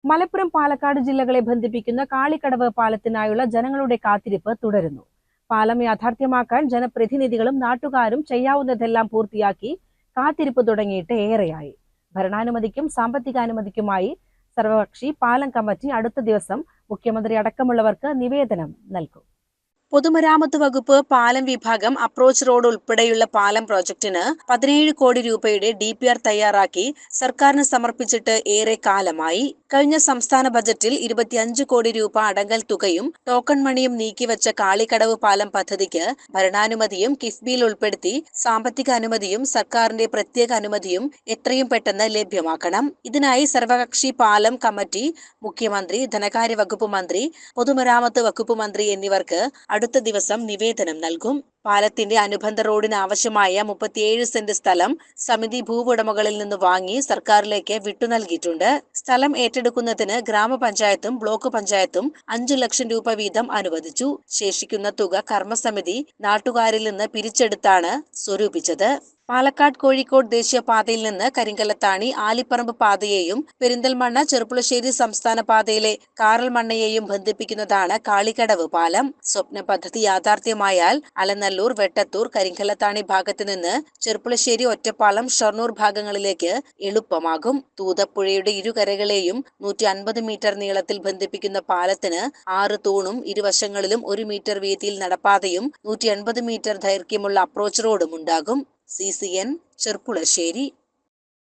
മലപ്പുറം പാലക്കാട് ജില്ലകളെ ബന്ധിപ്പിക്കുന്ന കാളിക്കടവ് പാലത്തിനായുള്ള ജനങ്ങളുടെ കാത്തിരിപ്പ് തുടരുന്നു. പാലം യാഥാർത്ഥ്യമാക്കാൻ ജനപ്രതിനിധികളും നാട്ടുകാരും ചെയ്യാവുന്നതെല്ലാം പൂർത്തിയാക്കി കാത്തിരിപ്പ് തുടങ്ങിയിട്ട് ഏറെയായി. ഭരണാനുമതിക്കും സാമ്പത്തികാനുമതിക്കുമായി സർവകക്ഷി പാലം കമ്മിറ്റി അടുത്ത ദിവസം മുഖ്യമന്ത്രി അടക്കമുള്ളവർക്ക് നിവേദനം നൽകും. പൊതുമരാമത്ത് വകുപ്പ് പാലം വിഭാഗം അപ്രോച്ച് റോഡ് ഉൾപ്പെടെയുള്ള പാലം പ്രോജക്ടിന് 17 കോടി രൂപയുടെ DPR തയ്യാറാക്കി സർക്കാരിന് സമർപ്പിച്ചിട്ട് ഏറെ കാലമായി. കഴിഞ്ഞ സംസ്ഥാന ബജറ്റിൽ 25 കോടി രൂപ അടങ്കൽ തുകയും ടോക്കൺ മണിയും നീക്കിവച്ച കാളിക്കടവ് പാലം പദ്ധതിക്ക് ഭരണാനുമതിയും കിഫ്ബിയിൽ ഉൾപ്പെടുത്തി സാമ്പത്തിക അനുമതിയും സർക്കാരിന്റെ പ്രത്യേക അനുമതിയും എത്രയും പെട്ടെന്ന് ലഭ്യമാക്കണം. ഇതിനായി സർവകക്ഷി പാലം കമ്മിറ്റി മുഖ്യമന്ത്രി, ധനകാര്യ വകുപ്പ് മന്ത്രി, പൊതുമരാമത്ത് വകുപ്പ് മന്ത്രി എന്നിവർക്ക് അടുത്ത ദിവസം നിവേദനം നൽകും. പാലത്തിന്റെ അനുബന്ധ റോഡിന് ആവശ്യമായ 37 സെന്റ് സ്ഥലം സമിതി ഭൂവുടമകളിൽ നിന്ന് വാങ്ങി സർക്കാരിലേക്ക് വിട്ടുനൽകിയിട്ടുണ്ട്. സ്ഥലം ഏറ്റെടുക്കുന്നതിന് ഗ്രാമപഞ്ചായത്തും ബ്ലോക്ക് പഞ്ചായത്തും 5 ലക്ഷം രൂപ വീതം അനുവദിച്ചു. ശേഷിക്കുന്ന തുക കർമ്മസമിതി നാട്ടുകാരിൽ നിന്ന് പിരിച്ചെടുത്താണ് സ്വരൂപിച്ചത്. പാലക്കാട് കോഴിക്കോട് ദേശീയപാതയിൽ നിന്ന് കരിങ്കല്ലത്താണി ആലിപ്പറമ്പ് പാതയെയും പെരിന്തൽമണ്ണ ചെറുപ്പുളശ്ശേരി സംസ്ഥാന പാതയിലെ കാറൽമണ്ണയെയും ബന്ധിപ്പിക്കുന്നതാണ് കാളിക്കടവ് പാലം. സ്വപ്ന പദ്ധതി യാഥാർത്ഥ്യമായാൽ അലനല്ലൂർ, വെട്ടത്തൂർ, കരിങ്കല്ലത്താണി ഭാഗത്ത് നിന്ന് ചെറുപ്പുളശ്ശേരി, ഒറ്റപ്പാലം, ഷൊർണൂർ ഭാഗങ്ങളിലേക്ക് എളുപ്പമാകും. തൂതപ്പുഴയുടെ ഇരുകരകളെയും 150 മീറ്റർ നീളത്തിൽ ബന്ധിപ്പിക്കുന്ന പാലത്തിന് 6 തൂണും ഇരുവശങ്ങളിലും 1 മീറ്റർ വീതിയിൽ നടപ്പാതയും 180 മീറ്റർ ദൈർഘ്യമുള്ള അപ്രോച്ച് റോഡും ഉണ്ടാകും. CCN ചെർപ്പുളശ്ശേരി.